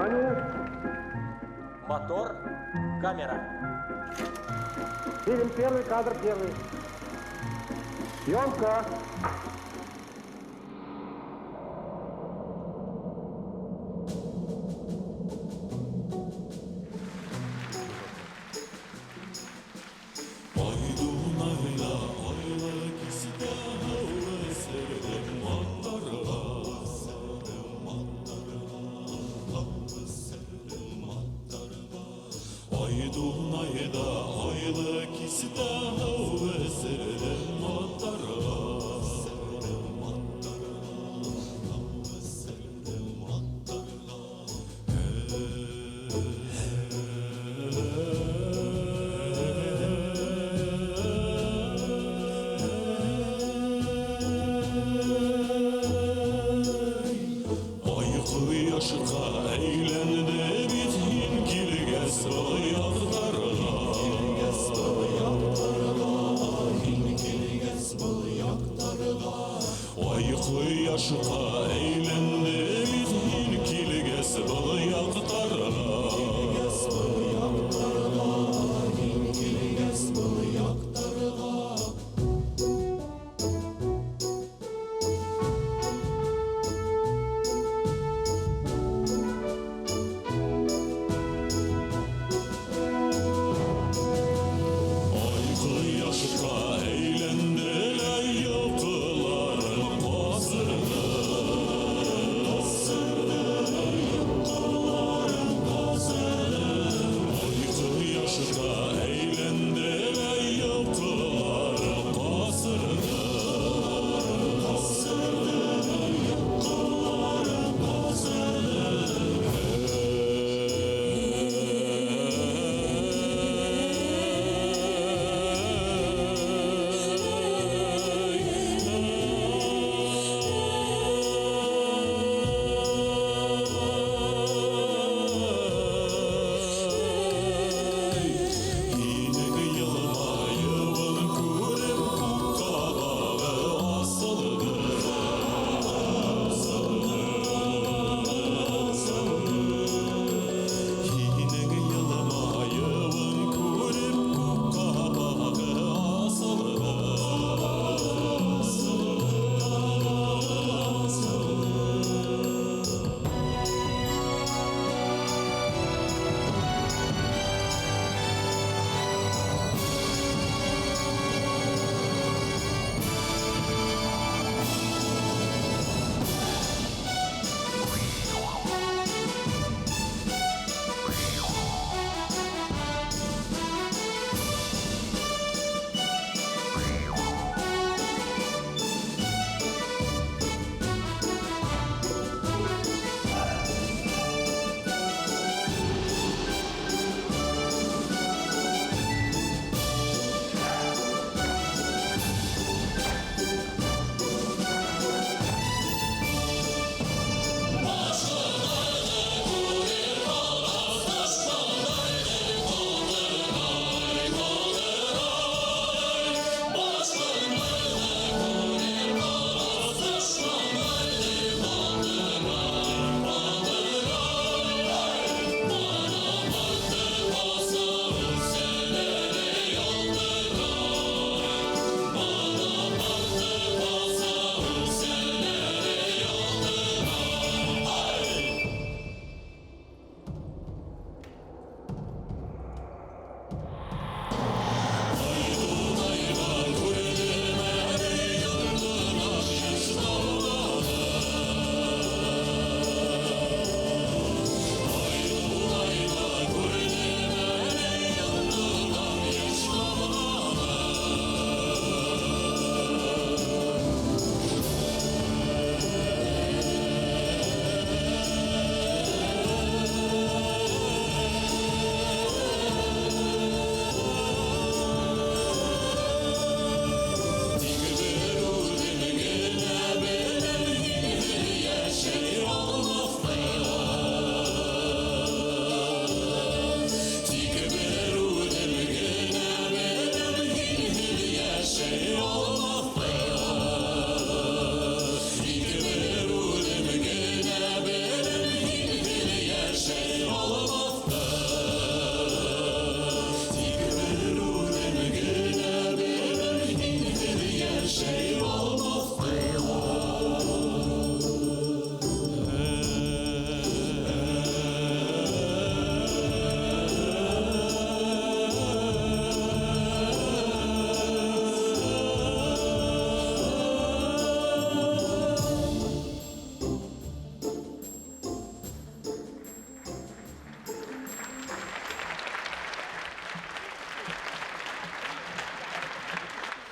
Внимание! Мотор, камера. Фильм первый, кадр первый. Съемка! Dunayda aylı kiside ve serdim matara. Ayıkı yaşıka eğlendi bitkin kilges ayaklara. Ayıkı yaşıka eğlendi bitkin kilges ayaklara. Yaşka eğlendiler yapıların bazını.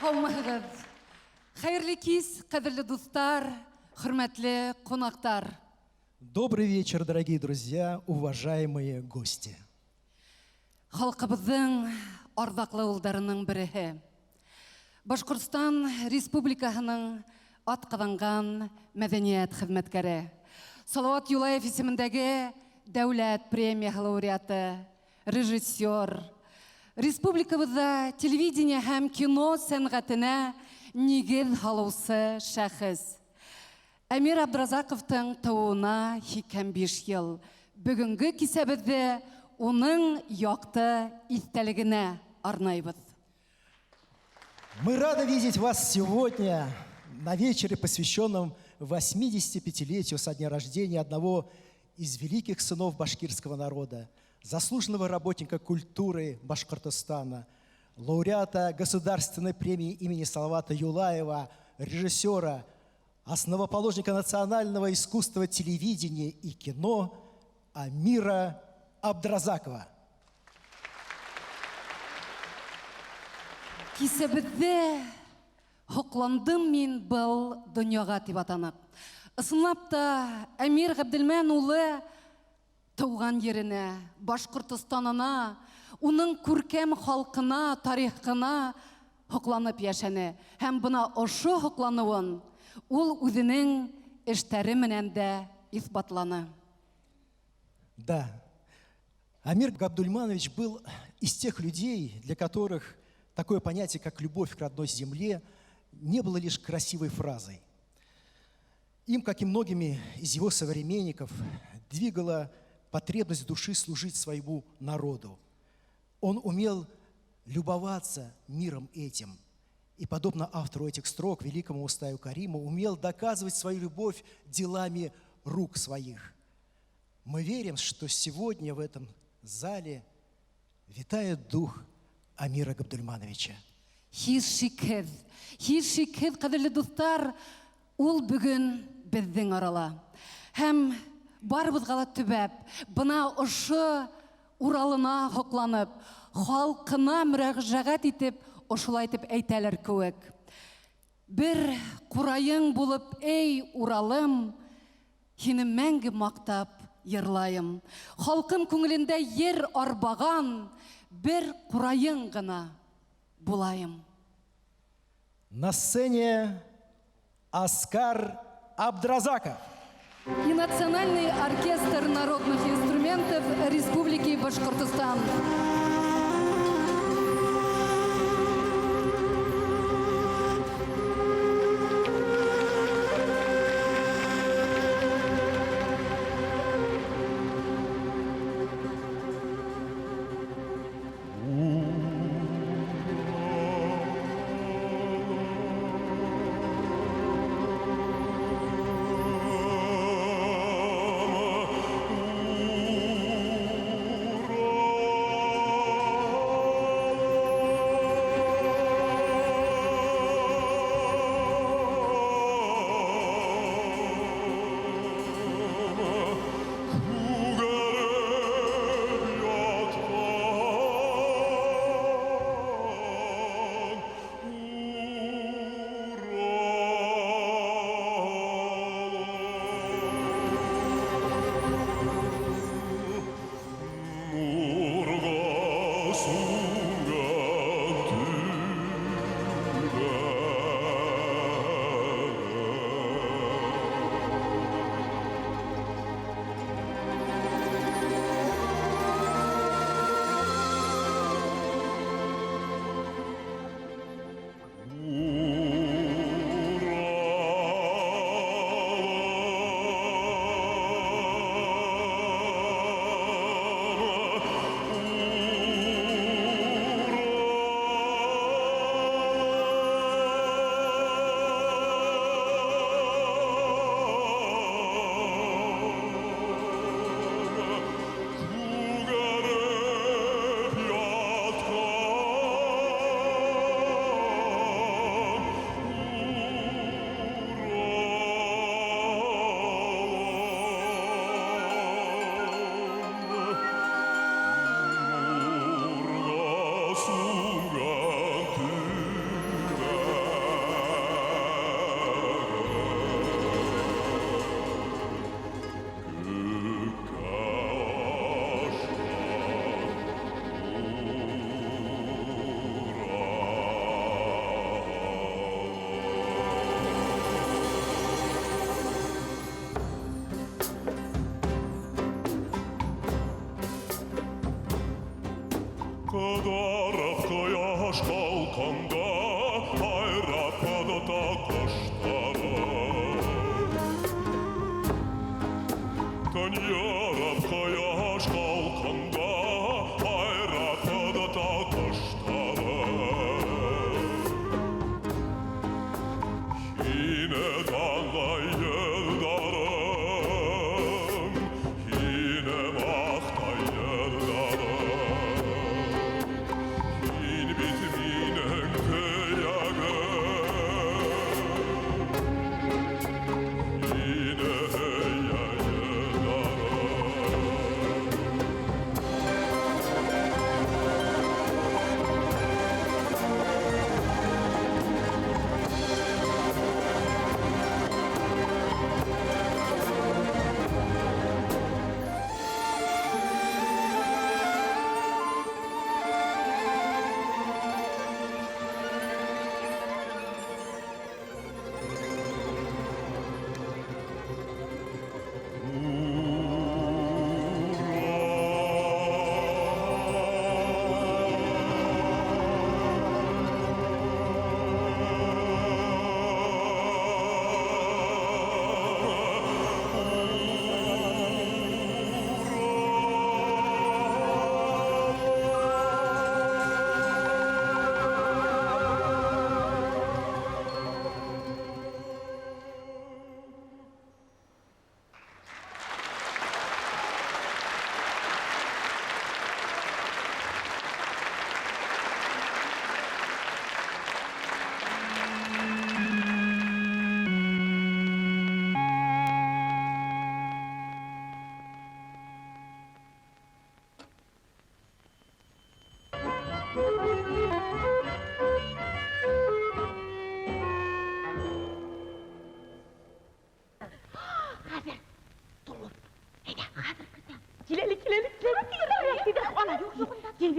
Қалмағыз. Хайырлы кис, қадірлі достар, хұрметлі қонақтар. Добрый вечер, дорогие друзья, уважаемые гости. Халқыбыздың ардақлы ұлдарының бірі. Башқұртстан Республикасының атқаданған мәдениет қызметкері. Салауат Юлаев есіміндегі дәулет премия лауреаты, режиссер. Республикабызда телевидение һәм кино сәнғатына негіз халаусы шәхіс. Әмир Абдразаковтың тауына 25 ел. Бүгінгі кисәбізді оның яқты истәлігіне арнайбыз. Мы рады видеть вас сегодня на вечере, посвященном 85-летию со дня рождения одного из великих сынов башкирского народа, заслуженного работника культуры Башкортостана, лауреата Государственной премии имени Салавата Юлаева, режиссера, основоположника национального искусства телевидения и кино Амира Абдразакова. Кисәбізде хоқландым мен бұл дүнияға тип атанып. Ысынлап та Әмир Ғабділмән улы туған еріне, Башқұртыстанына, оның күркәм халқына, тарихына хоқланып яшәне. Һәм бұна ошы хоқлануын ул үзінің эштәре менән дә исбатланы. Да, Амир Габдульманович был из тех людей, для которых такое понятие, как любовь к родной земле, не было лишь красивой фразой. Им, как и многими из его современников, двигала потребность души служить своему народу. Он умел любоваться миром этим. И, подобно автору этих строк, великому Устаю Кариму, умел доказывать свою любовь делами рук своих. Мы верим, что сегодня в этом зале витает дух Амира Габдульмановича. Һичшикһез, қадірлі достар, ул бүгін біздің арала. Һәм барыбызға ла төбәп, бұна ұшы уралына хоқланып, халқына мөрәҗәгать итеп, ошылайтып әйтәләр кеүек. Бір құрайың булып, эй уралым, һине мәңге мақтап йырлайым. Халқым күңелендә ер арбаған, бір құрайың гына булайым. На сцене Аскар Абдразаков. И Национальный оркестр народных инструментов Республики Башкортостан.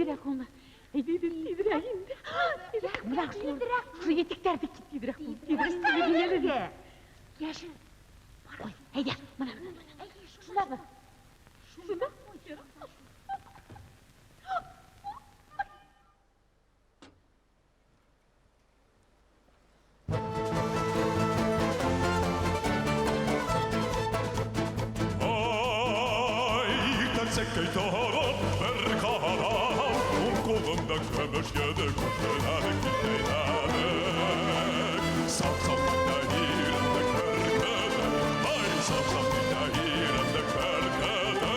тидірек оны. Тидірек енді. Тидірек, бірақ şu етіктерді кет тидірек бұл. Тидірек, Яшын. Ой, әйде, мұна. Шында мı? Şunda. Sekkeyi taraf bir kahraman kolunda kömür yedi kuşlarını gittiler Sapsam gittiğirinde körkede Ay sapsam gittiğirinde körkede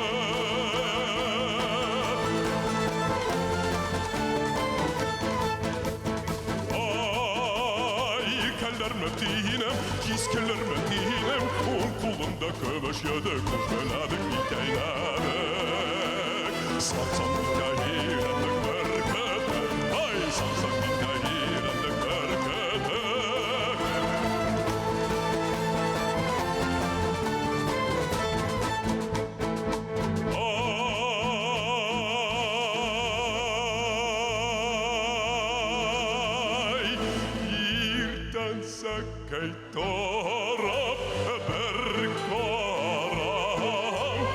Ay keller metinem, giz keller metinem kolunda kömür yedi kuşlarını gittiler Satsam hikayelerini körkede Ay satsam hikayelerini körkede Ay yerden sekkey taraf bir karam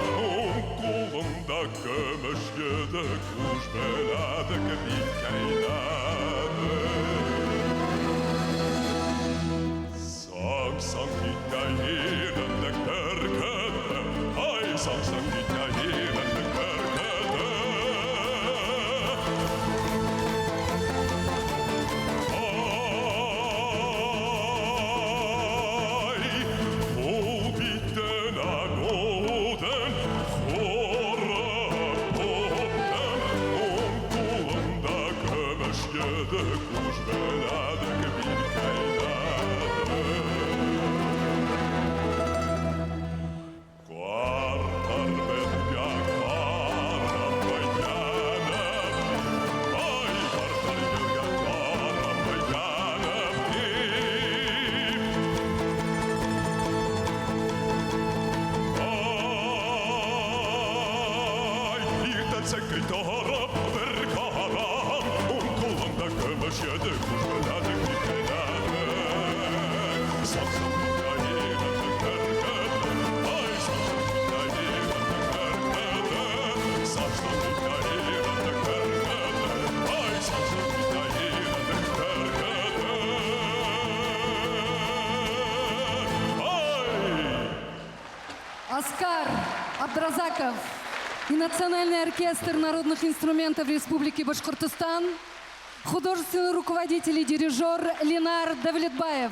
kolunda kömüş yedi kuş beladık bir kaynadı Samsam hikayelerinde körkede Ay samsam hikayelerinde körkede Ay ol bitten anoden kuş beladık bir kaynadı Kuartar bedya karamay canım Ay kuartar bedya karamay canım Ay yerden sekkey taraf bir kahraman kolunda kömüş yedi kuş beladık bir kaynadı Saksam hikayelerinde körkede Ay saksam hikayelerinde körkede Saksam hikayelerinde körkede Ay saksam hikayelerinde körkede Ay Оскар Абдразаков и Национальный оркестр народных инструментов Республики Башкортостан, художественный руководитель и дирижер Ленар Давлетбаев.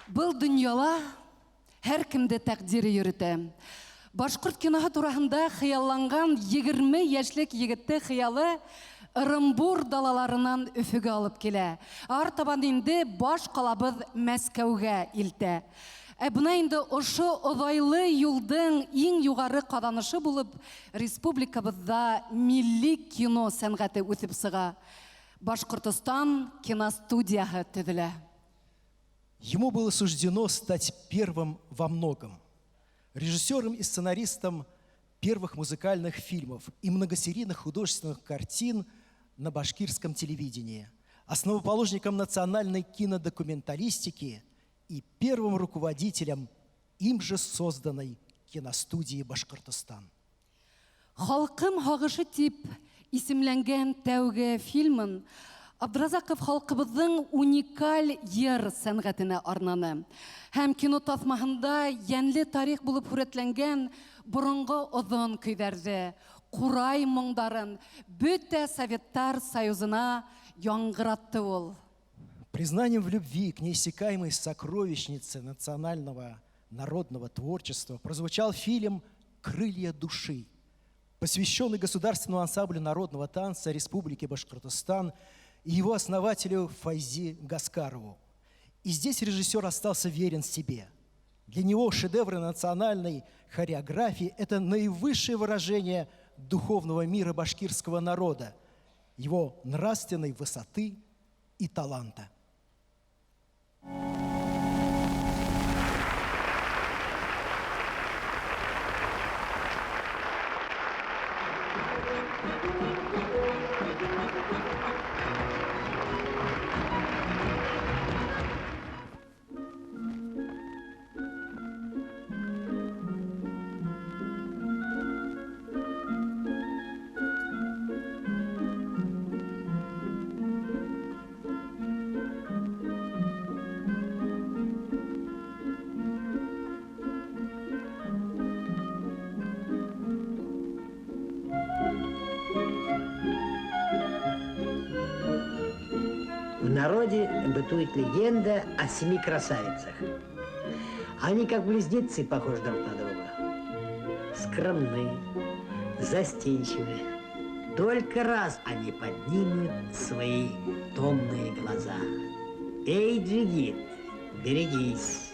Был дөньяла һәркемдә тәкъдире йөртә. Башкорт киноһы турында хыялланган 20 яшьлек егетте хыялы Ырымбур далаларынан Өфөгә алып килә. Артабан инде баш калабыз Мәскәүгә илтә. Бuna инде ошо оҙайлы юлдың иң югары ҡаҙанышы булып республикабыҙҙа милли кино сәнғәте үҫеп сыға. Башкортостан киностудияһы төҙөлә. Ему было суждено стать первым во многом. Режиссером и сценаристом первых музыкальных фильмов и многосерийных художественных картин на башкирском телевидении, основоположником национальной кинодокументалистики и первым руководителем им же созданной киностудии «Башкортостан». Халкым һағышы тип исемләнгән тәүге фильмын Абдразаков халкыбыҙҙың уникаль йыр сәнғәтенә арнаны. Һәм кино таҫмаһында йәнле тарих булып һүрәтләнгән боронғо оҙон көйҙәрҙе, ҡурай моңдарын бөтә Советтар Союзына яңғыратты ул. Признанием в любви к неиссякаемой сокровищнице национального народного творчества прозвучал фильм «Крылья души», посвященный государственному ансамблю народного танца Республики Башкортостан и его основателю Файзи Гаскарову. И здесь режиссер остался верен себе. Для него шедевры национальной хореографии – это наивысшее выражение духовного мира башкирского народа, его нравственной высоты и таланта. В народе бытует легенда о 7 красавицах. Они как близнецы похожи друг на друга. Скромны, застенчивы. Только раз они поднимут свои томные глаза. Эй, Джигит, берегись.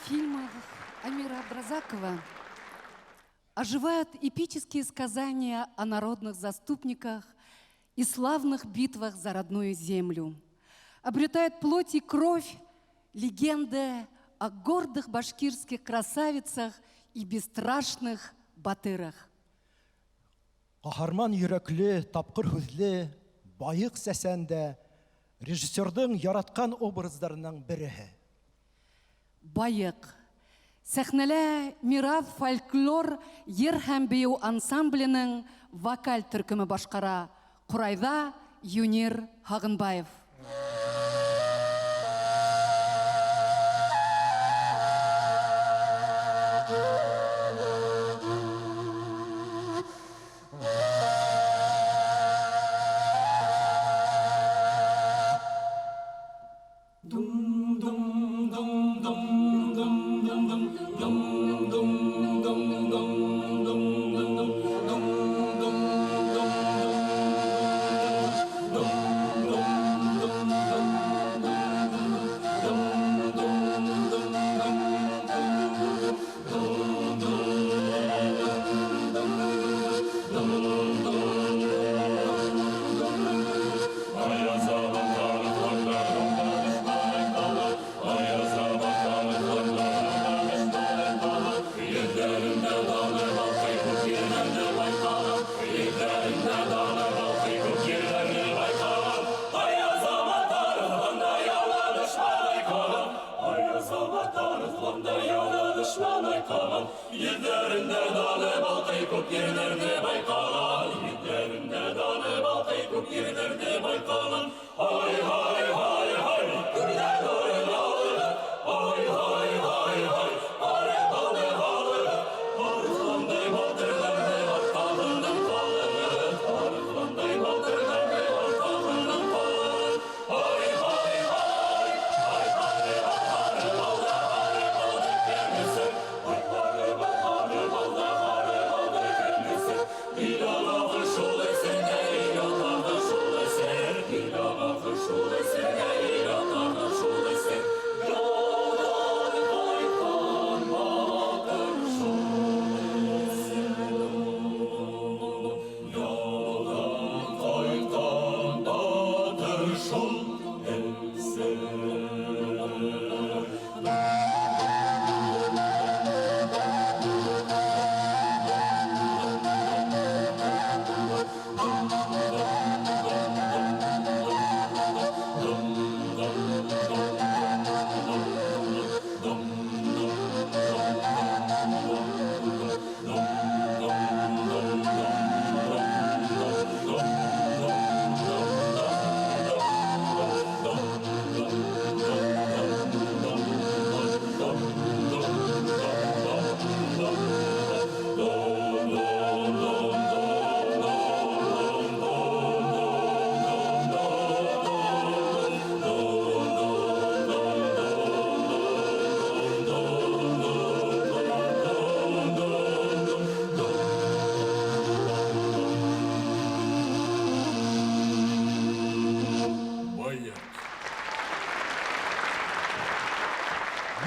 В фильмах Амира Абдразакова оживают эпические сказания о народных заступниках и славных битвах за родную землю. Обретает плоть и кровь легенды о гордых башкирских красавицах и бесстрашных батырах. Каһарман йөрәкле, тапкыр һүзле, байык сәсәндә режиссердың яраткан образларының береһе. Байык. Сәхнәлә Мирас фольклор ер һәм бию ансамбленең вокаль төркеме башкара. Курайда Юнир Хагынбаев.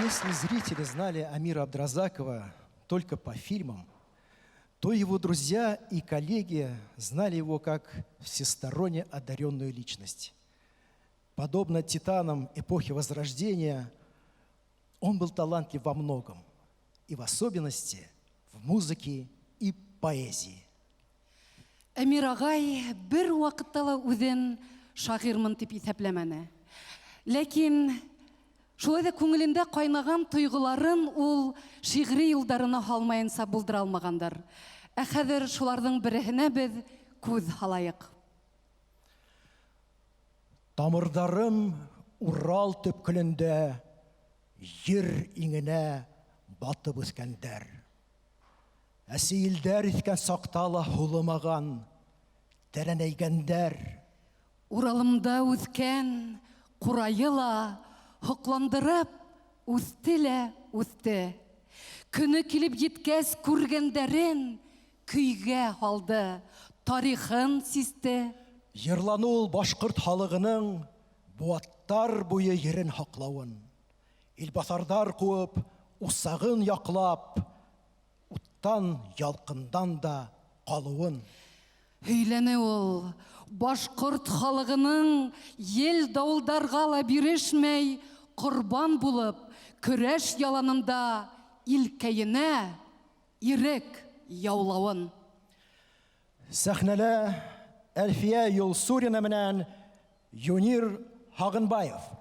Если зрители знали Амира Абдразакова только по фильмам, то его друзья и коллеги знали его как всесторонне одаренную личность. Подобно титанам эпохи Возрождения, он был талантлив во многом, и в особенности в музыке и поэзии. Әмир агай бер вакытта ла үзен шагыйрьмен дип исәпләмәне. Ләкин шулай да күңелендә кайнаган тойгыларын ул шигъри юлдарына һалмаенса булдыра алмагандыр. Ә хәзер шуларның береһенә без күз һалайык. Тамырдарым Урал төпкелендә, ер иңенә батып үскәндәр. Әсиелдәр иткән сактала һулымаган, тәрәнәйгәндәр. Уралымда үскән курайыла хокландырып үсте лә үсте. Көне килеп җиткәс күргәндәрен көйгә алды, тарихын систе. Йырлану ул башкорт халыгының буаттар буе ерен хаклавын. Илбасардар куып, усағын яқлап, уттан, ялқындан да қалуын. Өйләне ул, башқұрт халығының ел дауылдарға ла бирешмәй, құрбан болып, көрәш яланында илкәйенә ирек яулауын. Сәхнәлә Әлфия Юлсурина менән Юнир Хағынбаев.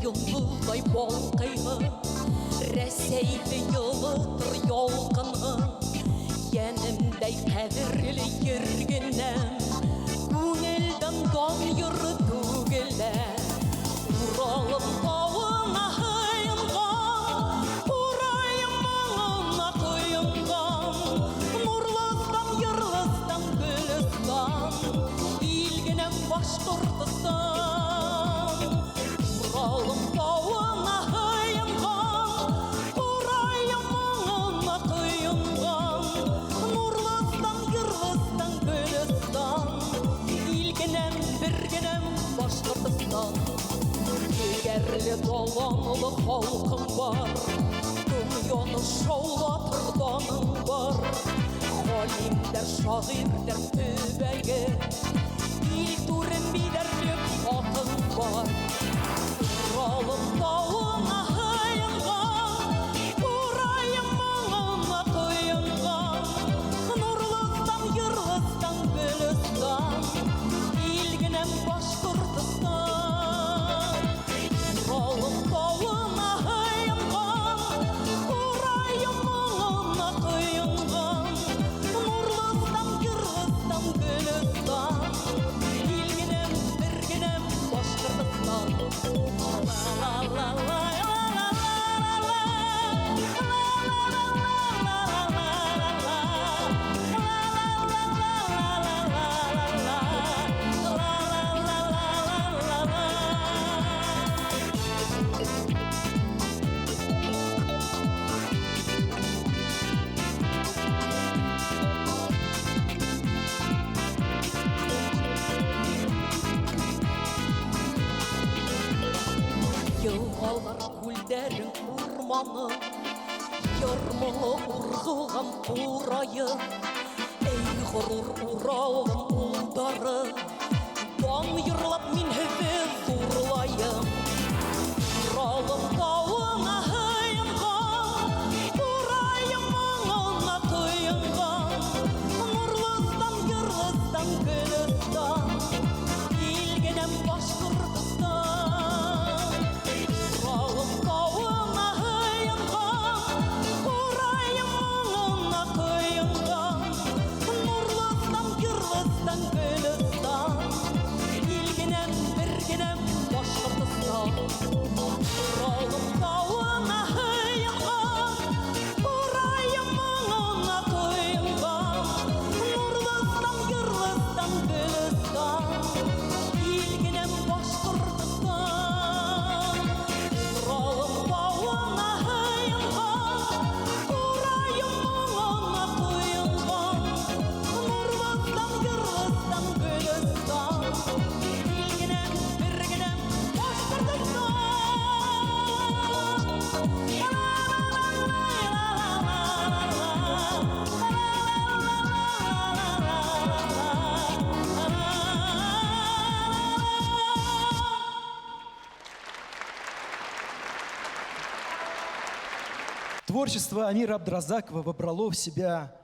Yolдай болқайғы, рәсейлі йылытыр йолқынғы, енімдей қәдірлі ергенім, көңілдің дон юры түгілі. Уралым тауына хайынған, урайым маңына құйынған, нұрлыстан, йырлыстан, гүлістан, илгенім Башқұртыстан. Уралым тауына хайынған, урайым маңына құйынған, нұрлыстан, йырлыстан, гүлістан, илгенім, біргенім Башқұртыстан. Егерлі доланылы халқым бар, дүнияны шаулатыр даның бар. Халимдер, шағирдер төбәгі, ил турын бидерлік хатын бар. Уралым тауына хайынған, урайым маңына құйынған, нұрлыстан, йырлыстан, гүлістан, Балар күлдерін урманы, Йырмылы урғылған урайы, Эй ғұрур уралым ұлдары, Дан йырлап мин һеҙҙе ҙурлайым. Уралым тауына һыйынған, Урайым моңона тойынған, Нурлыстан, йырлыстан, гөлөстан, Илгенем Башҡортостан. Уралым тауына һыйынған, Урайым моңона тойынған, Нурлыстан, йырлыстан, гөлөстан, Илгенем, бергенем Башҡортостан. Уралым тауына һыйынған, Урайым моңона тойынған, Нурлыстан, йырлыстан, гөлөстан, Илгенем Башҡортостан. Уралым тауына һыйынған, Урайым моңона тойынған, Нурлыстан, йырлыстан, гөлөстан, Илгенем, бергенем Башҡортостан. Творчество Амира Абдразакова вобрало в себя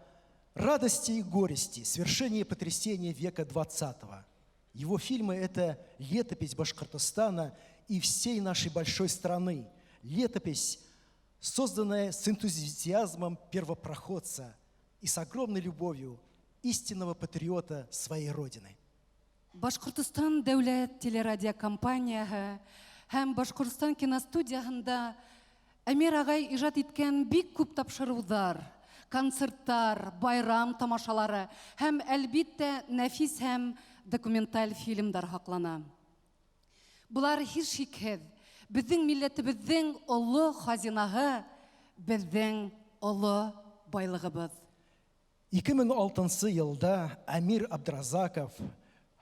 радости и горести, свершения и потрясения века XX. Его фильмы – это летопись Башкортостана и всей нашей большой страны. Летопись, созданная с энтузиазмом первопроходца и с огромной любовью истинного патриота своей Родины. Башкортостан дәүләт телерадиокомпанияһы һәм Башкортостан киностудияһында Әмир ағай ижад иткән бик күп тапшырыуҙар, концерттар, байрам тамашалары һәм әлбиттә нәфис һәм документаль фильмдар һаҡлана. Булар һис шикһеҙ беҙҙең милләтебеҙҙең оло хазинаһы, беҙҙең оло байлығыбыҙ. 2006 йылда Амир Абдразаков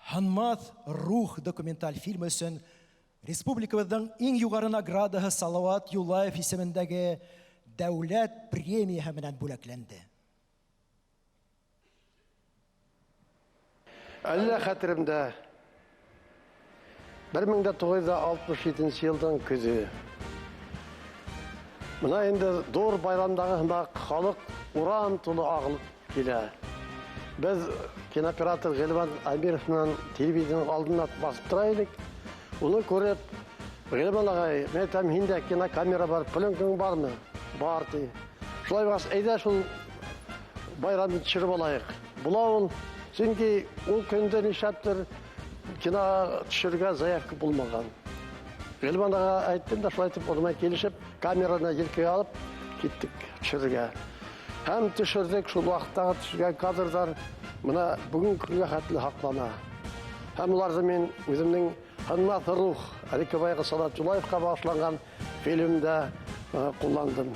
«Ханмат рух» документаль фильмы өсөн республикабыҙҙың иң юғары наградаһы Салауат Юлаев исемендәге дәүләт премияһы менән бүләкләнде. Әллә хәтеремдә 1967 йылдың көзі. Мына инде зур байрамдағы һымақ халык урам тулы ағылып килә. Без кинооператор Ғилман Амиров менән телевизияның алдына басып тора идек. Уны күреп, Ғилман ағай, мен әйтәм, һиндә кинокамера бар, пленкаң бармы? Бар ди. Шулай булғас, әйдә шул байрамды төшереп алайык. Була ул, чөнки ул көндә нишләптер кино төшерергә заявка булмаган. Ғилман ағай әйттем дә, шулай итеп, онымен килешеп, камераны елкәгә алып киттек төшерергә. Һәм төшердек, шул вакыттагы төшергән кадрдар мына бүген көнгә хәтле һаклана. Һәм уларны мин үземнең «Ханмат рух» Рикабайга Салават Юлаевка багышланган фильмда кулландым.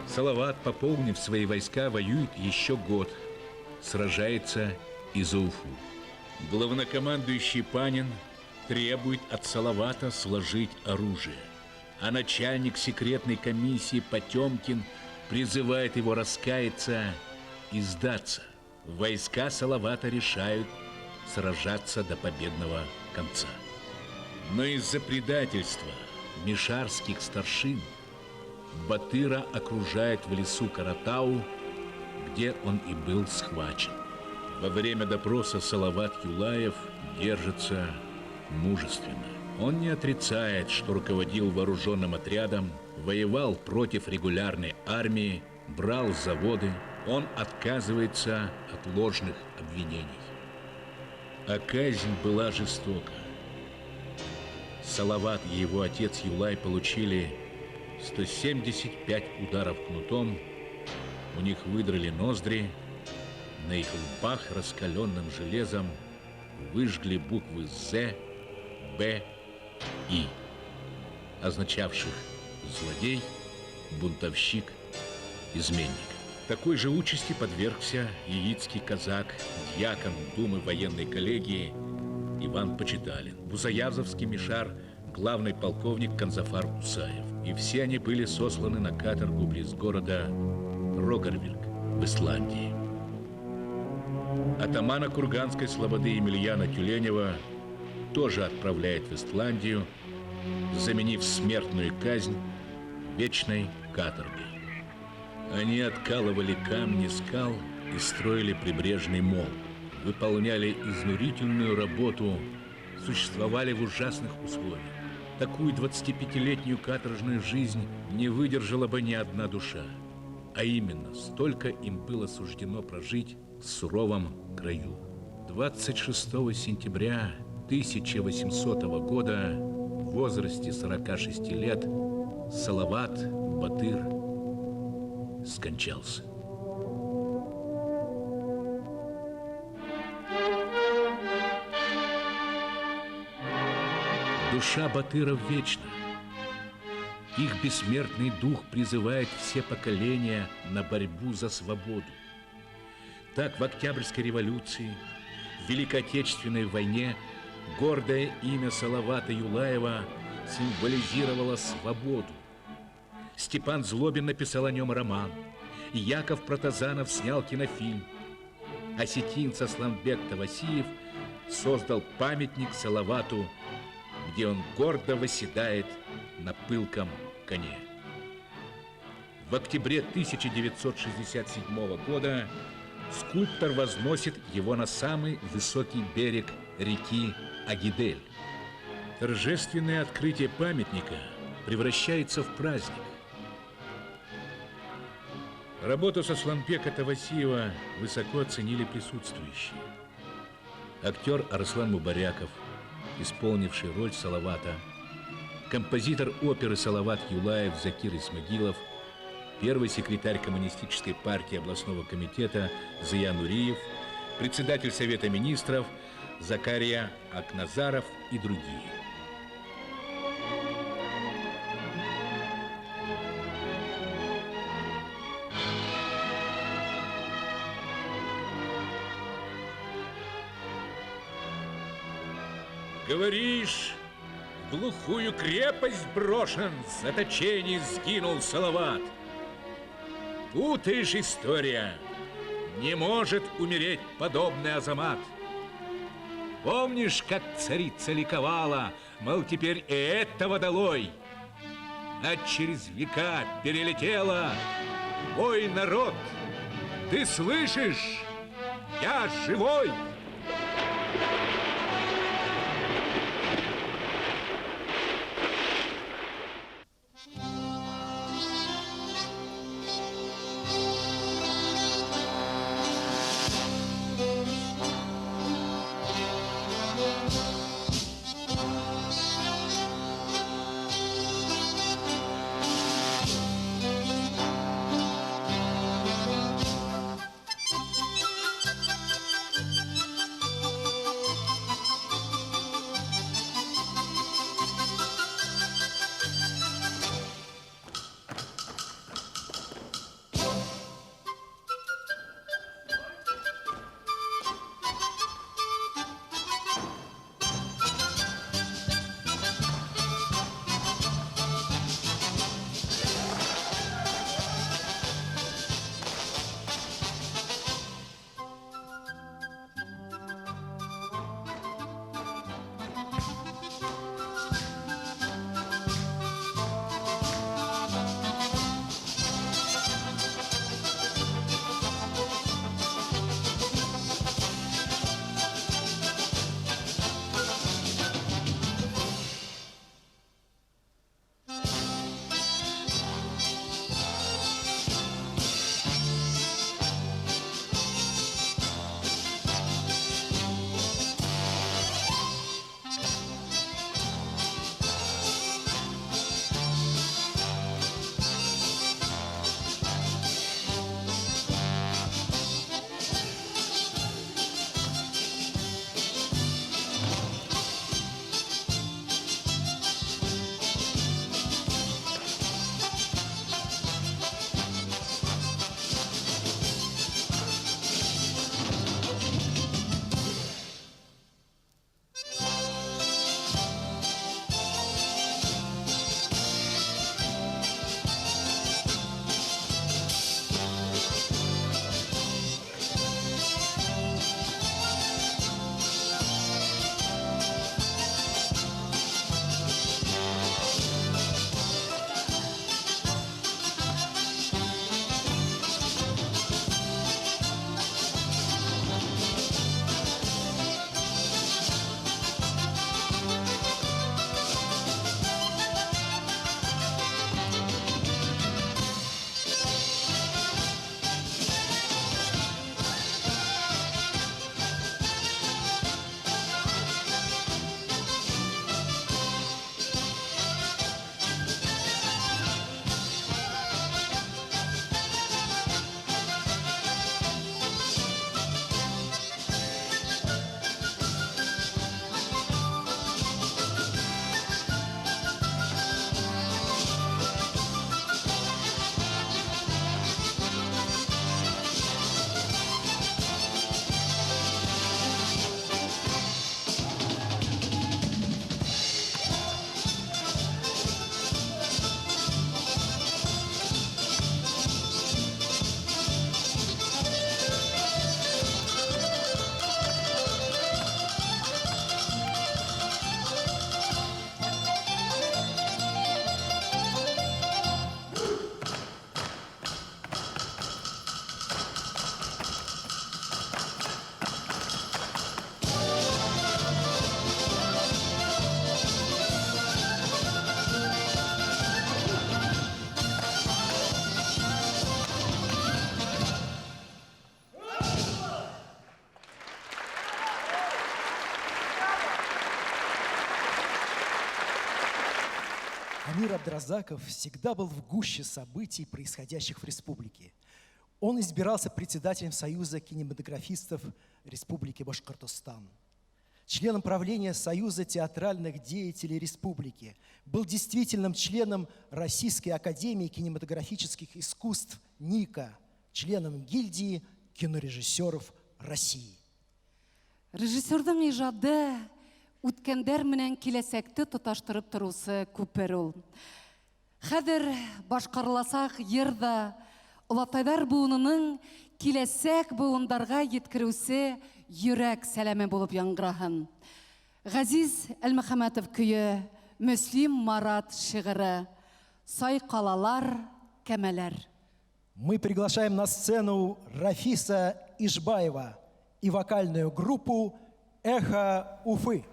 Салават, пополнив свои войска, воюет еще год. Сражается и за Уфу. Главнокомандующий Панин требует от Салавата сложить оружие. А начальник секретной комиссии Потемкин призывает его раскаяться и сдаться. Войска Салавата решают сражаться до победного конца. Но из-за предательства мишарских старшин Батыра окружает в лесу Каратау, где он и был схвачен. Во время допроса Салават Юлаев держится мужественно. Он не отрицает, что руководил вооруженным отрядом, воевал против регулярной армии, брал заводы. Он отказывается от ложных обвинений. А казнь была жестока. Салават и его отец Юлай получили 175 ударов кнутом, у них выдрали ноздри, на их лбах раскаленным железом выжгли буквы «З», «Б», «И», означавших «злодей», «бунтовщик», «изменник». Такой же участи подвергся яицкий казак, дьякон Думы военной коллегии Иван Почиталин. Бузаявзовский мишар главный полковник Канзафар Усаев. И все они были сосланы на каторгу близ города Рогарвильк в Исландии. Атамана Курганской слободы Емельяна Тюленева тоже отправляет в Исландию, заменив смертную казнь вечной каторгой. Они откалывали камни скал и строили прибрежный мол, выполняли изнурительную работу, существовали в ужасных условиях. Такую 25-летнюю каторжную жизнь не выдержала бы ни одна душа. А именно, столько им было суждено прожить в суровом краю. 26 сентября 1800 года в возрасте 46 лет Салават Батыр скончался. Душа Батыров вечна. Их бессмертный дух призывает все поколения на борьбу за свободу. Так в Октябрьской революции, в Великой Отечественной войне гордое имя Салавата Юлаева символизировало свободу. Степан Злобин написал о нем роман, и Яков Протазанов снял кинофильм. Осетинец Асланбек Тавасиев создал памятник Салавату, где он гордо восседает на пылком коне. В октябре 1967 года скульптор возносит его на самый высокий берег реки Агидель. Торжественное открытие памятника превращается в праздник. Работу Асланбека Тавасиева высоко оценили присутствующие. Актер Арслан Мубаряков, исполнивший роль Салавата, композитор оперы Салават Юлаев Закир Исмагилов, первый секретарь Коммунистической партии областного комитета Зия Нуриев, председатель Совета министров Закария Акназаров и другие. Говоришь, в глухую крепость брошен, в заточении сгинул Салават. Путаешь, история. Не может умереть подобный Азамат. Помнишь, как царица ликовала, мол, теперь и этого долой? А через века перелетела: ой, народ, ты слышишь? Я живой! Амир Абдразаков всегда был в гуще событий, происходящих в республике. Он избирался председателем Союза кинематографистов Республики Башкортостан, членом правления Союза театральных деятелей республики, был действительным членом Российской академии кинематографических искусств НИКа, членом гильдии кинорежиссеров России. Режиссердің ижады үткәндәр менән киләсәкте тоташтырып торусы күпер ул. Хәзер башкарыласак йырда Олатайдар буынының киләсәк буындарға еткереүсе йөрәк сәләме булып яңгыраһын. Газиз Әлмөхәмәтов көйе, Мөслим Марат шигыре, Сайкалалар, кәмәләр. Мы приглашаем на сцену Рафиса Ишбаева и вокальную группу «Эхо Уфы».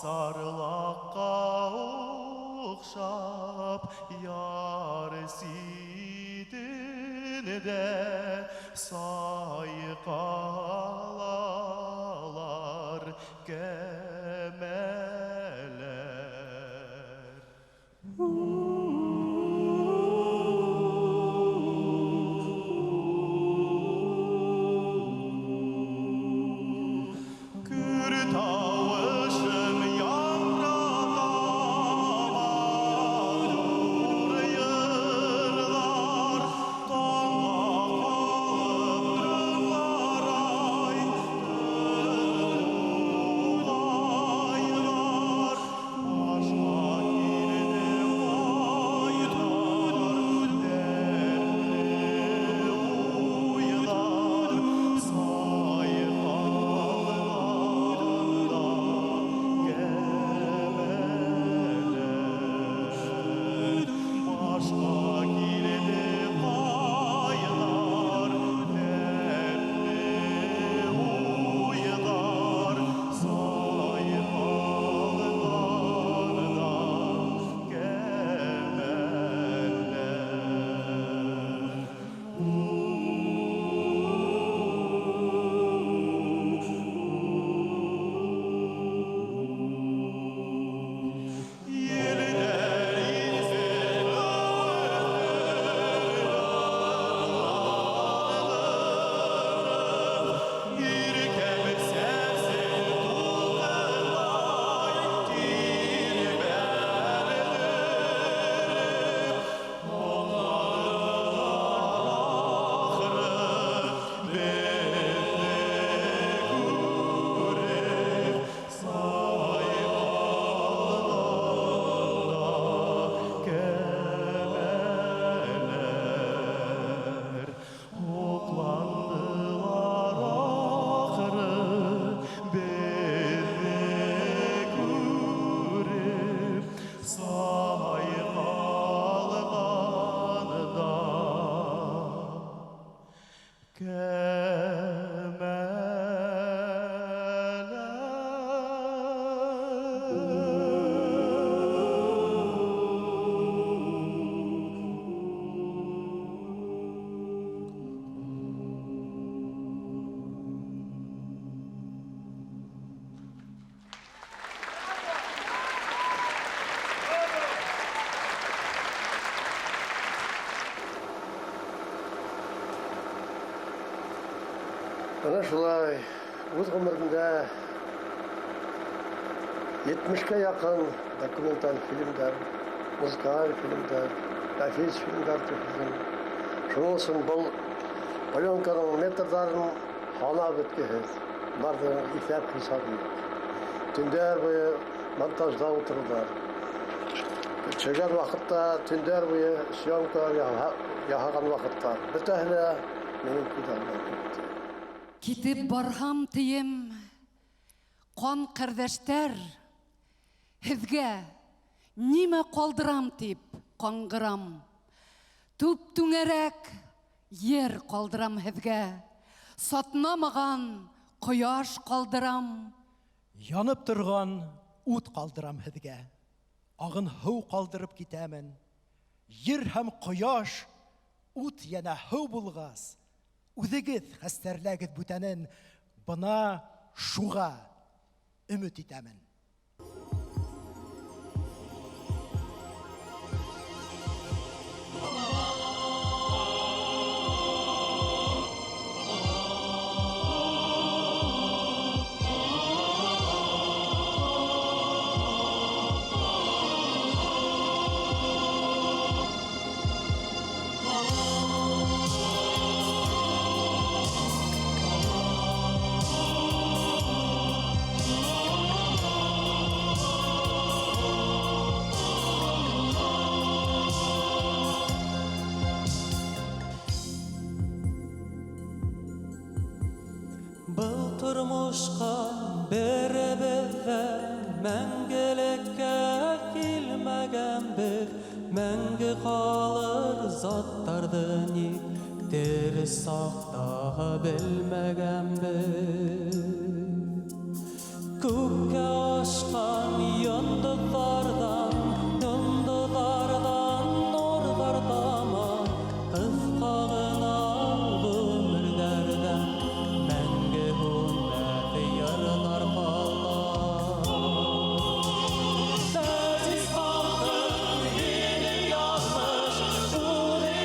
Сарылаққа оқшап яр сидінді сайқалалар кәмәләр. Ана шулай өз ғұмырында 70-ке яқын документаль фильмдар, музыкаль фильмдар, афиш фильмдар түсірдім. Шуның үшін бұл пленканың метрдарын халап өткізді. Бұлардың исәп қисабы жоқ. Түндер бойы монтажда отырдылар. Чөгер вақытта түндер бойы съемка яһаған вақыттар. Бітәһле менің күдәлмәм кетті. Китеп барһам тием, кан кардәштәр, һезгә нимә калдырам дип каңгырам. Туп түңәрәк ер калдырам һезгә, сатнамаган кояш калдырам. Янып торган ут калдырам һеҙгә, ағын һыу калдырып китәмен. Ер һәм кояш, ут яна һыу булгас, үҙегеҙ хәстәрләгеҙ бүтәнен, бына шуға өмөт итәмен. Был turmuşqa beribizdə мәңгелеккә килмәгәнбез, мәңге қалыр заттарды ник дөрес сакта белмәгәнбез. Күккә ашкан йондызлардан нурлар таман, кыска гына гомерләрдән мәңге гүлләр ярылар калар. Сәзсез халкым мине язмыш, үзе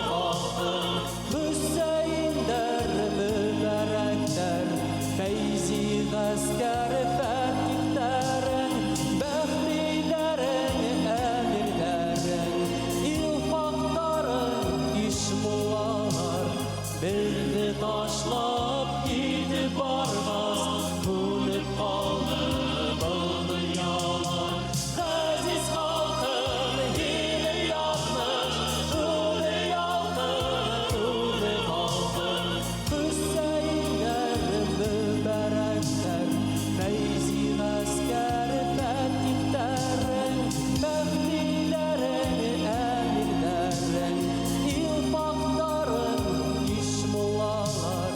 халкым, Hüseyinler, mübarekler, Feyzi гаскәр фәтихләрең, бәхтиләрең, әмирләрең, илфактарың, ишмуллалар, безне ташлап китеп баргас, күнеп калды был дөньялар. Газиз халкым, мине язмыш, үзе халкым, Hüseyinler, mübarekler, Feyzi гаскәр фәтихләрең, бәхтиләрең, әмирләрең, илфактарың, ишмуллалар,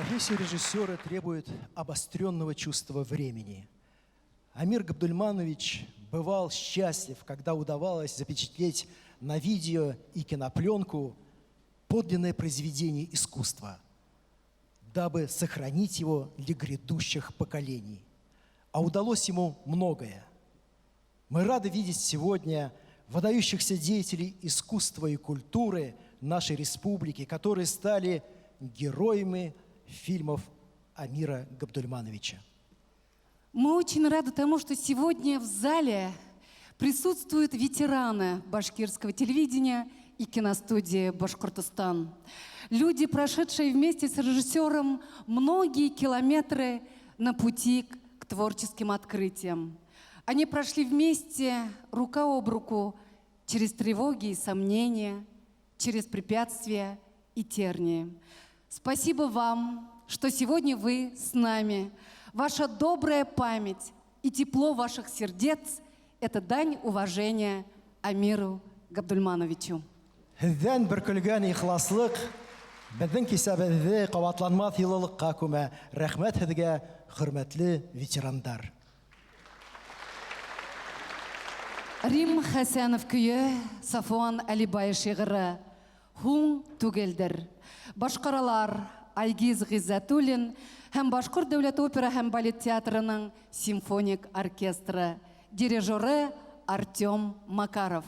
Профессия режиссера требует обостренного чувства времени. Амир Габдульманович бывал счастлив, когда удавалось запечатлеть на видео и кинопленку подлинное произведение искусства, дабы сохранить его для грядущих поколений. А удалось ему многое. Мы рады видеть сегодня выдающихся деятелей искусства и культуры нашей республики, которые стали героями фильмов Амира Габдульмановича. Мы очень рады тому, что сегодня в зале присутствуют ветераны башкирского телевидения и киностудии «Башкортостан». Люди, прошедшие вместе с режиссером многие километры на пути к творческим открытиям. Они прошли вместе, рука об руку, через тревоги и сомнения, через препятствия и тернии. Спасибо вам, что сегодня вы с нами. Ваша добрая память и тепло ваших сердец – это дань уважения Амиру Габдульмановичу. Һеҙҙән бөркөлгән ихласлык беҙҙең кисәбеҙҙе ҡабатланмаҫ йылылыҡҡа күмә. Рәхмәт һеҙгә, хөрмәтле ветерандар. Рим Хәсәнов көйө, Сафуан Әлибай шиғыры «Һуң түгелдер». Башҡаралар Айгиз Ғиззәтуллин һәм Башҡорт дәүләт опера һәм балет театрының симфоник оркестры. Дирижеры Артем Макаров.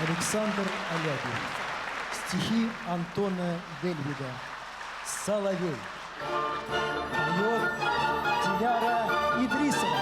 Александр Алябин. Стихи Антона Дельвига. «Соловей». Поет Диляра Идрисова.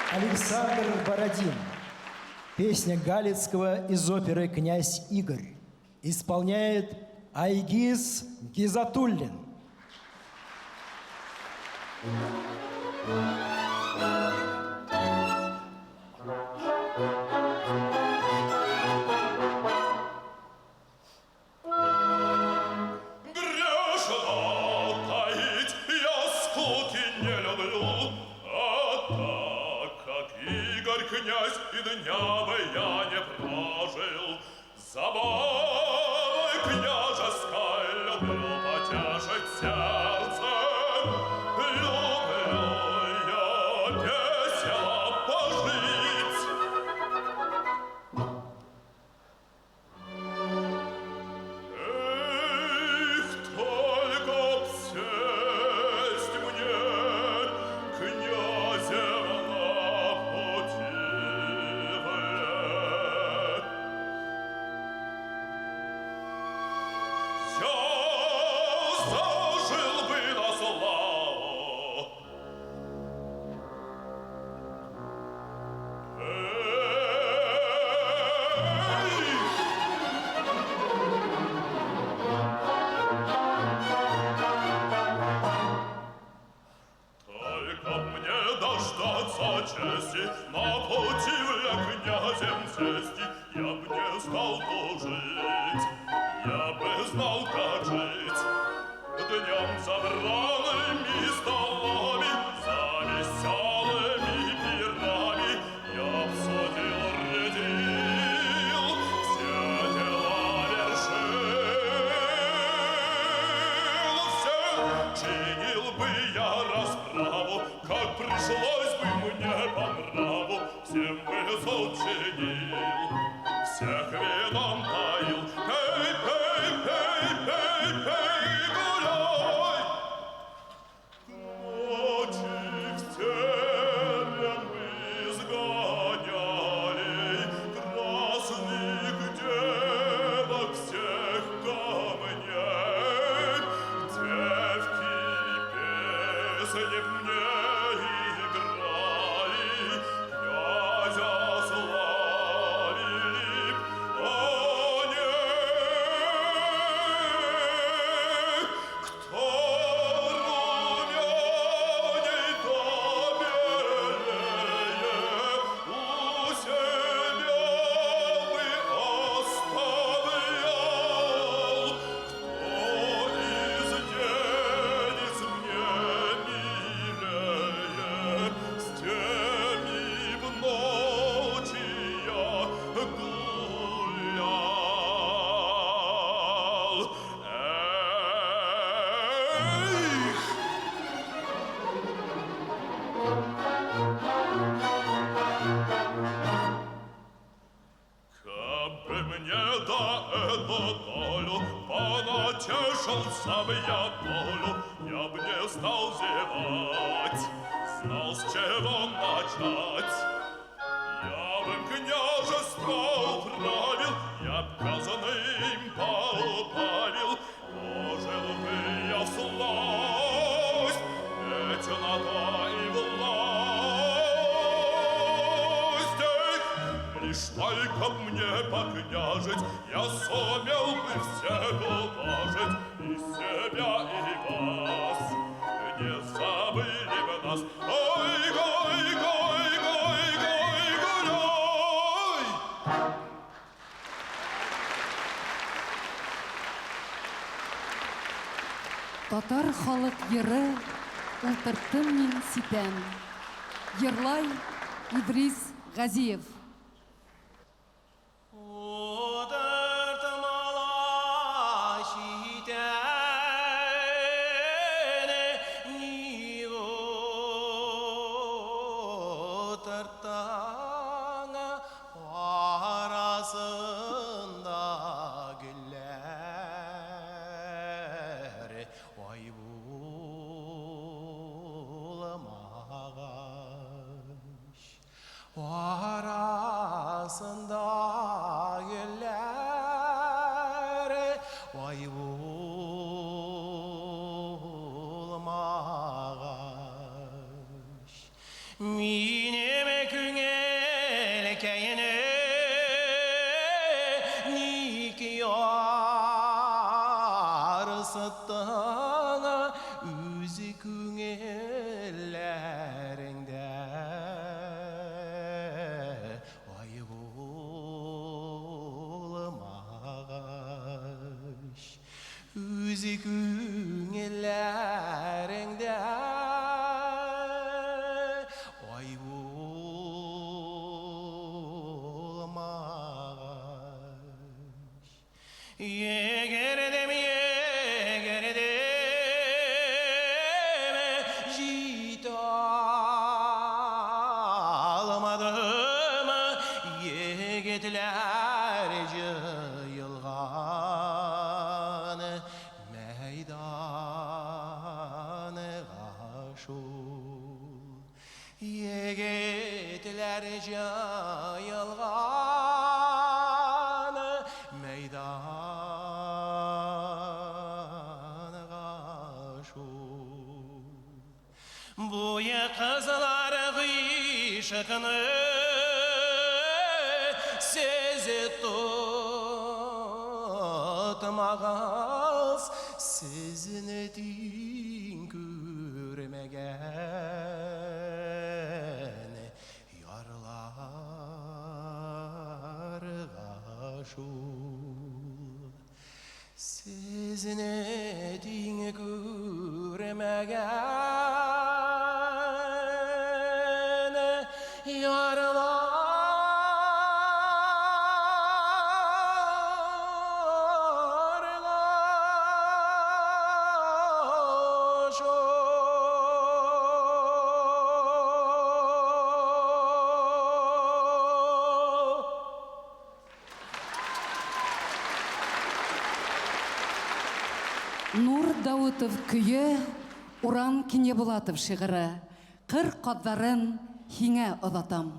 Александр Бородин. Песня Галицкого из оперы «Князь Игорь». Исполняет Айгиз Гизатуллин. Князь и дня бы я не прожил, забавой княжеской люблю потешить сердце, люблю я весело пожить. Эх, только б сесть мне чести, напротивля князем цести, я б не стал тужить, я бы знал, как жить. Днем забранными столами, за веселыми пирами я б судил, рядил, все дела вершил, все чинил бы я расправу, как пришлось бы мне по нраву, всем бы суд чинил, всех вином поил. Пей, пей, пей, пей, пей, гуляй! Ночи в терем изгоняли красных девок всех ко мне. Девки песни мне играли, князя славили, а не кто румяней, то белее у себя бы оставлял, кто из девиц мне милее, с теми в ночи я гулял. Эх! Кабы мне да эту долю понатешился бы я долю, я б не стал зевать, знал, с чего начать. Я бы княжество управил, я б казным поубавил, пожил бы я в сласть, ведь на то и власть. Эх, лишь только б мне покняжить, я сумел бы всех уважить, и себя, и вас, не забыли бы нас. Ой, гой, гой, гой, гой, гуляй! Татар халык йыры ултырттым мин ситән. Йырлай Идрис Газиев. Arasında güller vay bulmağaş mineme küngel kayene nikiyar sattana üzü küngellerinde Üzü küngellerinde oy bulmaz. Yegerdim, jit almadım, yigitler yılgan meydanı gaşul. Yigitler yılgan meydanı gaşul. Bu kızlar gıyşıkını sizi tutmağız, sizin edin görmegen Сезіне дейін көрмеген ярлар Нур Даутов күйі, Уран Кенебулатов шиғыры, қыр қаддарын хиңе ұдатам.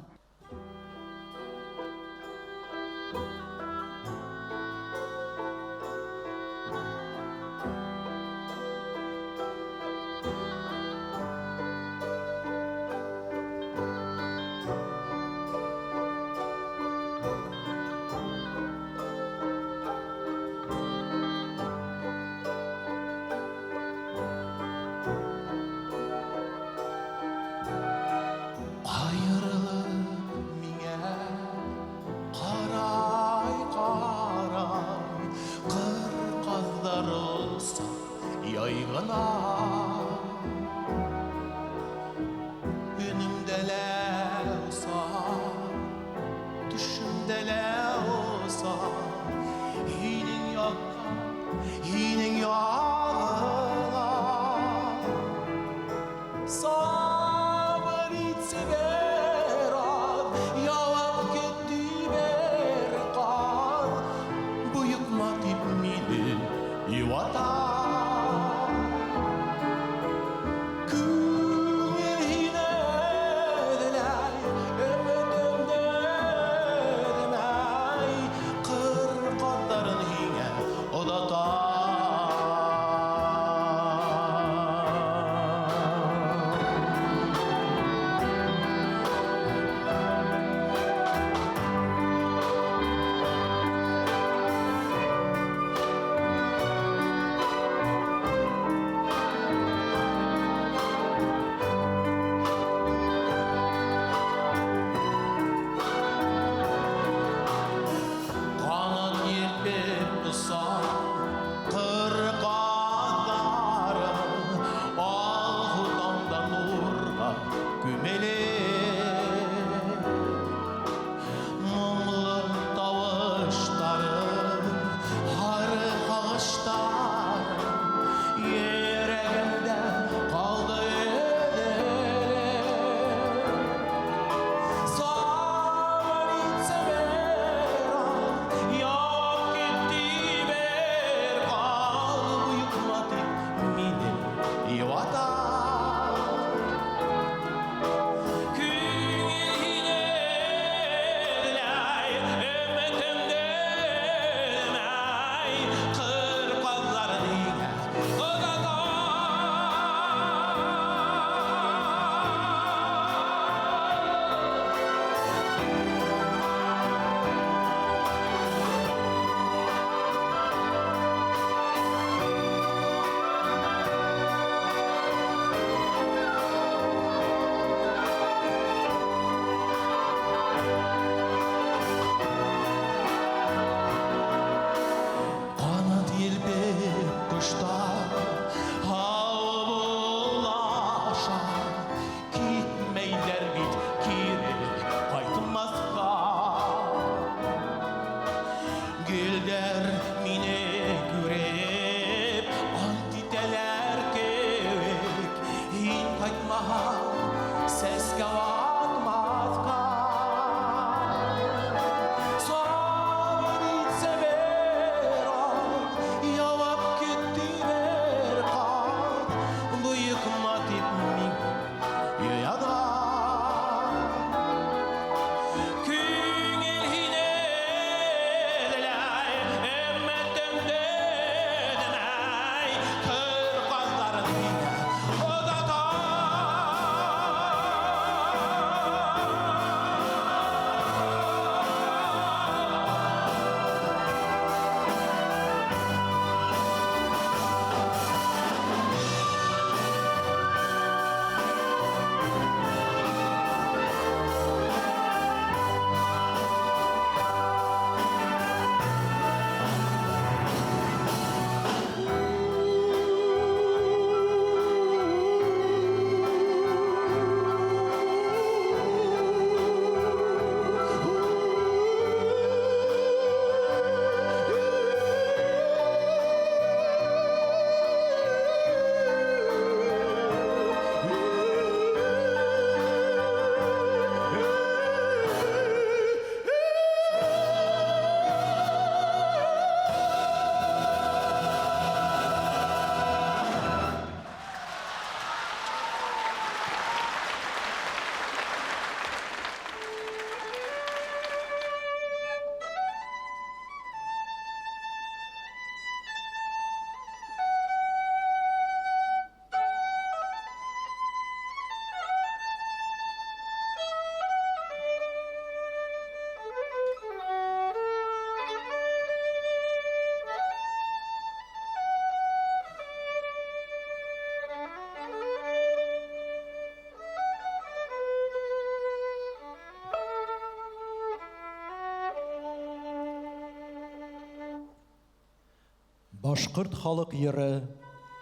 Башкорт халык йыры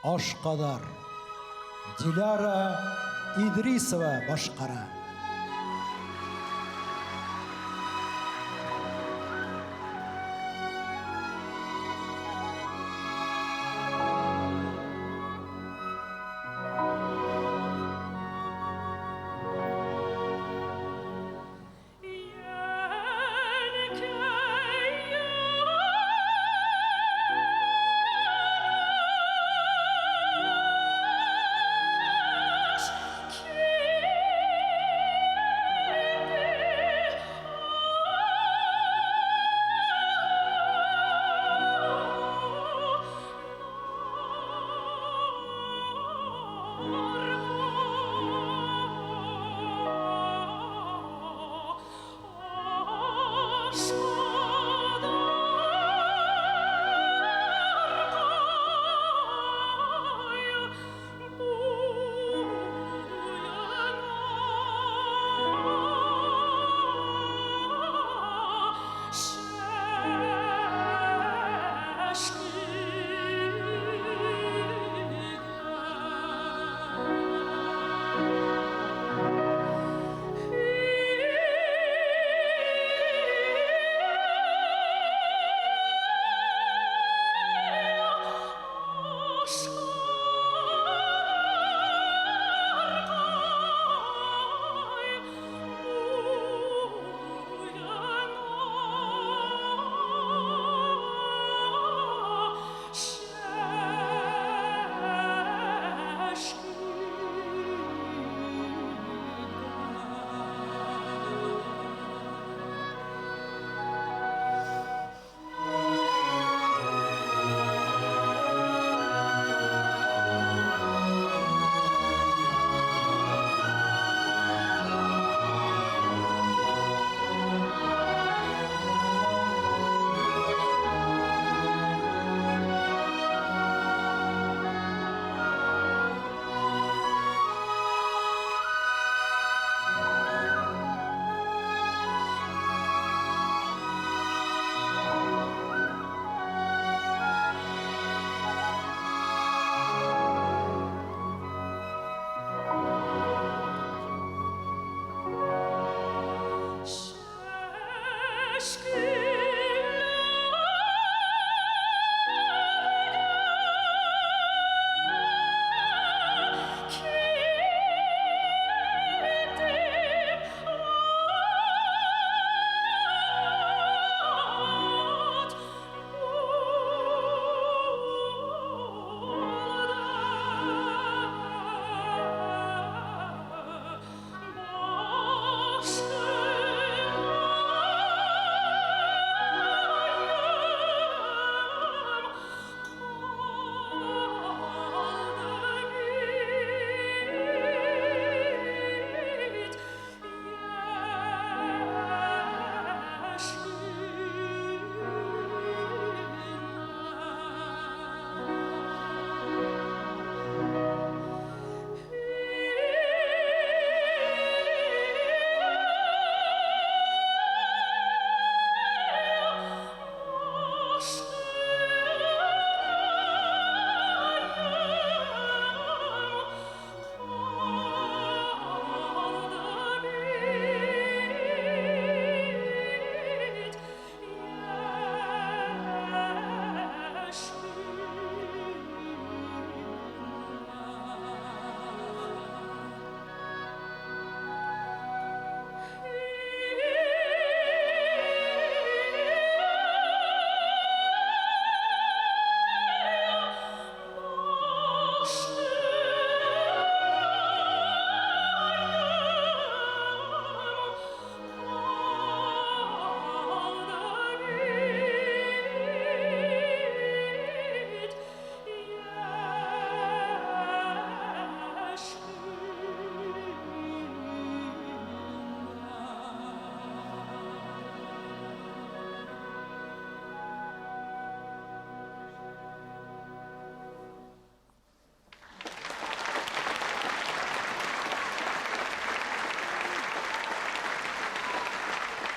Ашкадар. Диляра Идрисова башкара.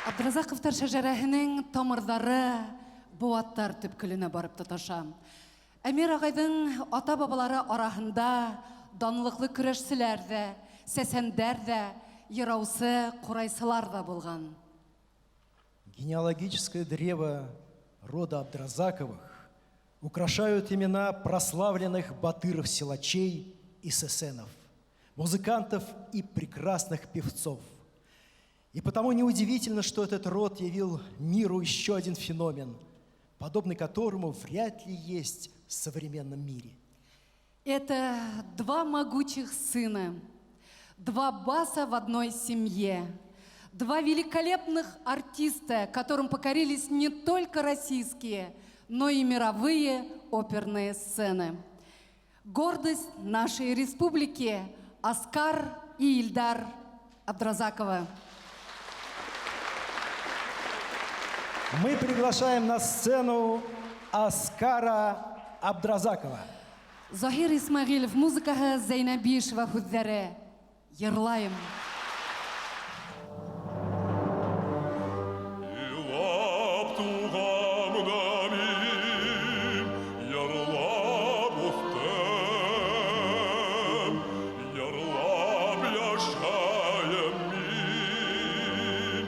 Абдразаковтар шәҗәрәһенең тамырлары буаттар төпкеленә барып тоташа. Әмир ағайдың ата-бабалары арасында данлыклы көрәшчеләр дә, сәсәндәр дә, яраусы, курайсылар да булган. Генеалогическое древо рода Абдразаковых украшают имена прославленных батыров-силачей и сесенов, музыкантов и прекрасных певцов. И потому неудивительно, что этот род явил миру еще один феномен, подобный которому вряд ли есть в современном мире. Это два могучих сына, два баса в одной семье, два великолепных артиста, которым покорились не только российские, но и мировые оперные сцены. Гордость нашей республики Оскар и Ильдар Абдразаковы. Мы приглашаем на сцену Оскара Абдразакова. Захир Исмагилов, музыкаһы Зәйнәбишева һүҙҙәре. Йырлайым. Илап туғамда мин, йырлап үҫтем, йырлап яшайым мин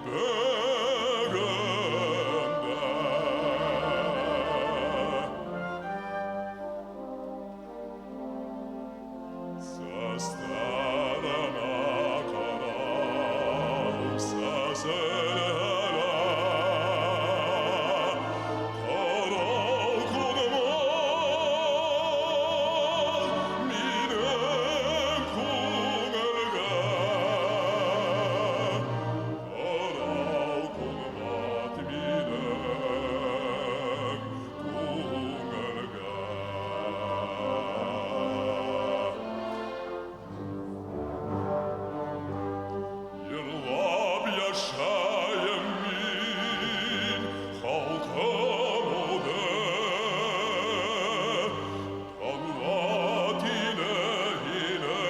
бөгөндә. Састарына карап, сазеләлә, карау күрмәй минең күңелгә, карау күрмәй минең күңелгә. Йырлап яшайым мин халкым үдәп, Алла тиләгенә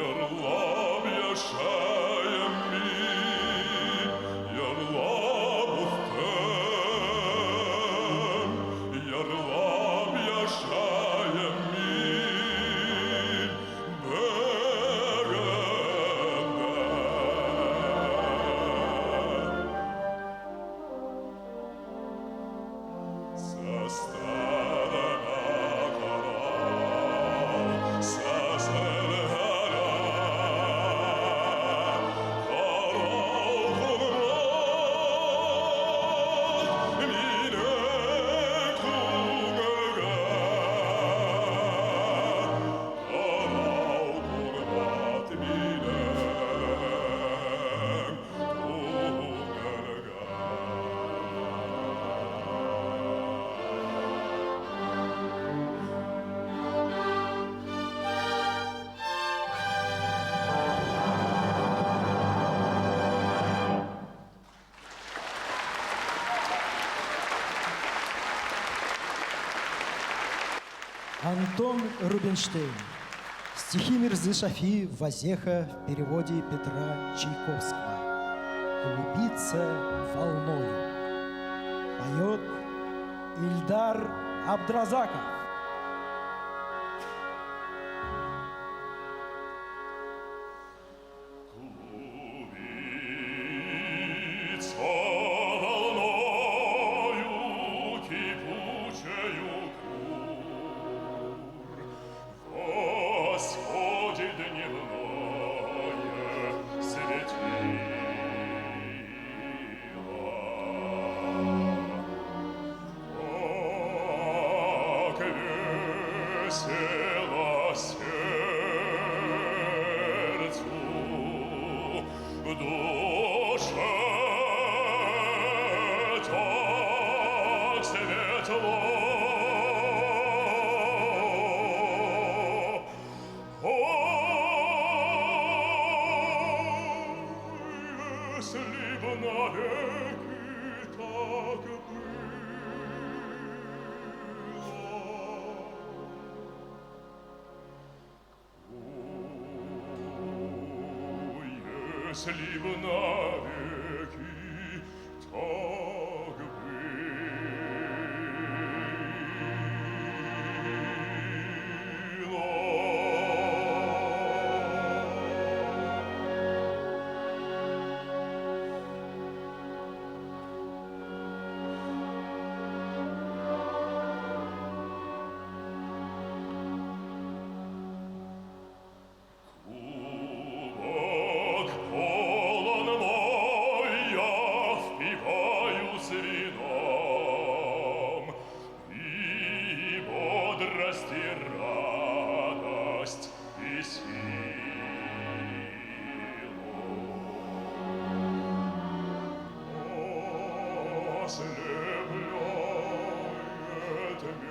Йырлап яшайым мин, йырлап үҫтем, йырлап яшайым мин бөгөндә. Састарына карап, сазеләлә, карау күрмәй минең күңелгә, карау күрмәй минең күңелгә. Антон Рубинштейн. Стихи Мирзы Шафи «Вазеха» в переводе Петра Чайковского. «Клубится волною». Поет Ильдар Абдразаков. Клубится волною кипучею кур, восходит дневное светило. Как душе так светло. Если б навеки так было. Если б навеки так Кубок полон мой, я впиваюсь вином, и бодрость, и радость, и силу. Ослепляет меня,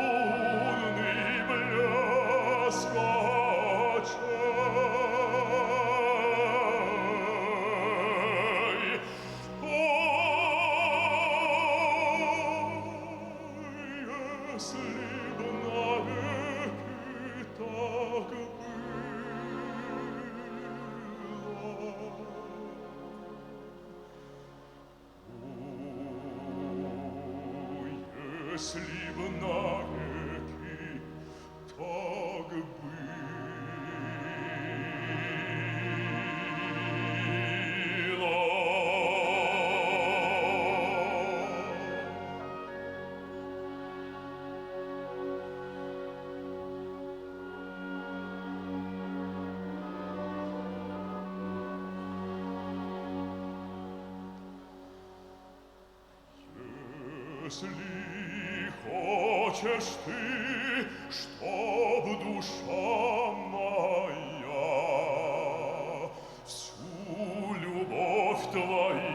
чудный блеск очей. Если б навеки так было. Если б навеки так Если хочешь ты, чтоб душа моя всю любовь твои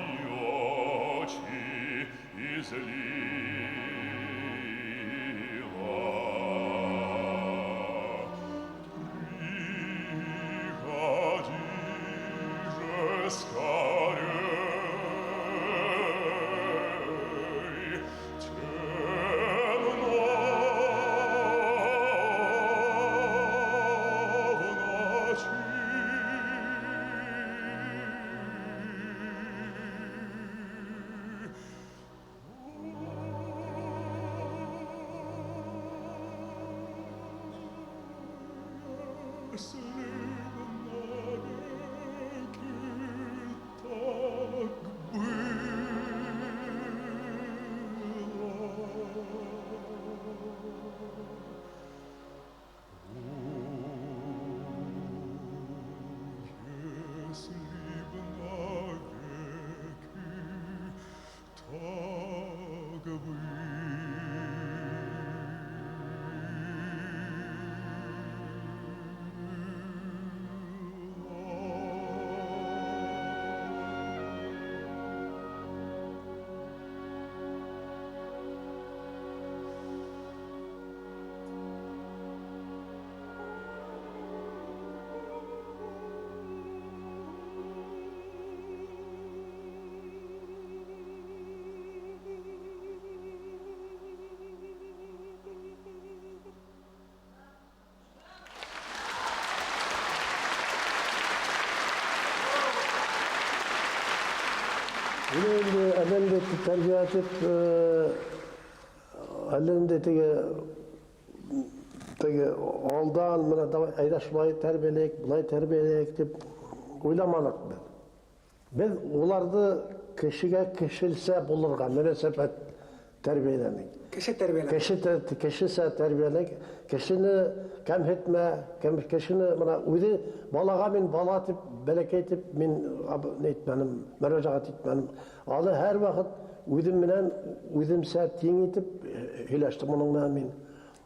очи излила, приходи же скорей. Если б навеки так было. Если б навеки так Bunu elinde terbiye edip, elinde tege aldan, bana da ayraşmayı terbiyeleyek, bulay terbiyeleyek deyip oylamadık biz. Biz onlarda kişilse bulurga, münasebet terbiyelemek. Kişi terbiyelemek. Kişise terbiyelemek, kişini kem etme, kişini uydu balaga min bala etip, beleke etip, min ne etmenim, müracaat etmenim. Alı her vakit uydum minen, uydum saat tiyin etip, hilaştım onunla min.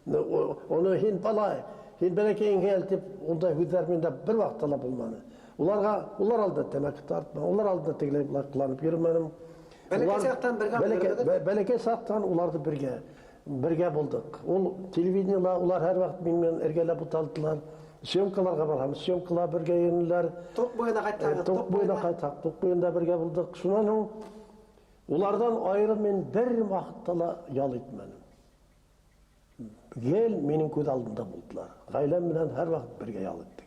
Оны хин бала, хин бәләкәйін келтіп, онда хүзәрмен де бір вақыт талап болманы. Олар алды тәмәкі тартма, олар алды тегілеп лаққыланып йөрмәнем. Бәләкәй сақтан бірге Бәләкәй сақтан оларды бірге болдық. Ол телевидениела, олар әр вақыт менімен әргелеп ұталдылар. Съемкаларға барамыз, съемкалар бірге енілер. Тоқ бойына қайттағы, Тоқ бойында бірге болдық. Шунан олардан айыры мен бір вақыттала ял етменім. Гел менің көз алдында болдылар. Ғайлам менен әр вақыт бірге ял еттік.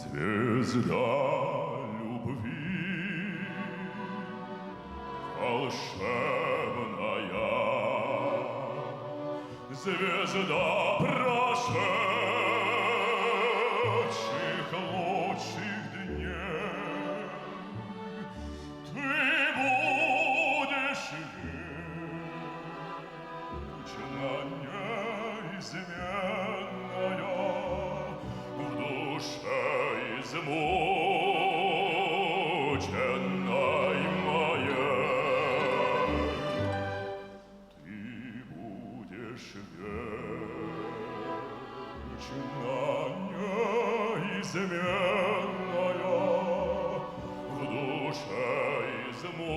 Звезда любви волшебная, звезда прошедших лучших дней. Ты будешь вечно неизменная в душе измученной моей. Ты будешь вечно неизменная в душе измученной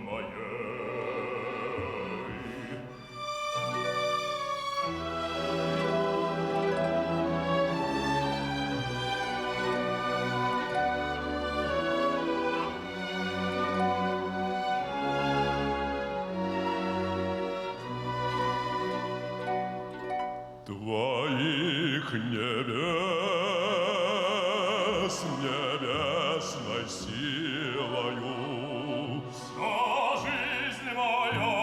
моей. Твоих небес небесной силою вся жизнь моя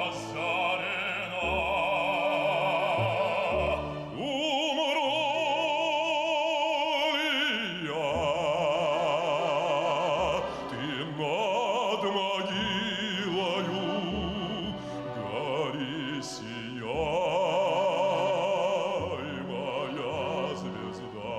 озарена. Умру ли я, ты над могилою гори, сияй, моя звезда.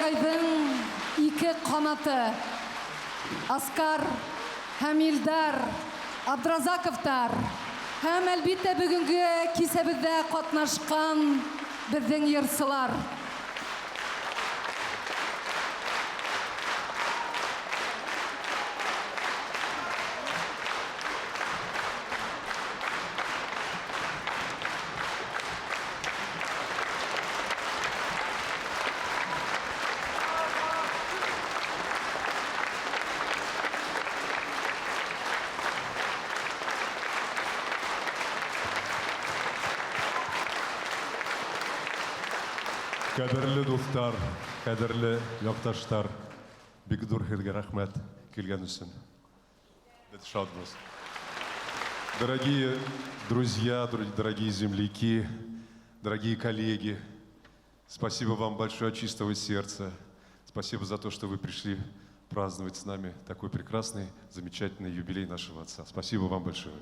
Кудайдың ике канаты. Аскар, һәм Илдар, Абдразаковтар, һәм әлбиттә бүгенге кисәбездә катнашкан безнең йырсылар. Кадерлі достар, кадерлі якташтар, бик зур хәлгә рәхмәт килгән өчен. Без шатбыз. Дорогие друзья, дорогие земляки, дорогие коллеги, спасибо вам большое от чистого сердца. Спасибо за то, что вы пришли праздновать с нами такой прекрасный, замечательный юбилей нашего отца. Спасибо вам большое.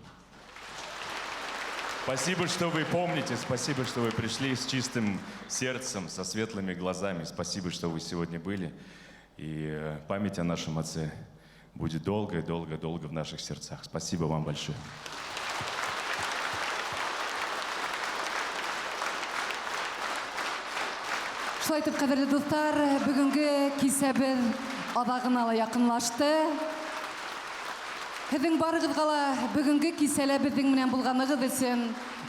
Спасибо, что вы помните, спасибо, что вы пришли с чистым сердцем, со светлыми глазами. Спасибо, что вы сегодня были. И память о нашем отце будет долго, долго, долго в наших сердцах. Спасибо вам большое. Шулай итеп, кадерле дуслар, бүгенге кисәбез адагына ла якынлашты. Һезнең барыгызга ла бүгенге кисәлә безнең менән булганыгыз өчен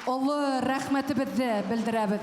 олы рәхмәтебезне белдерәбез.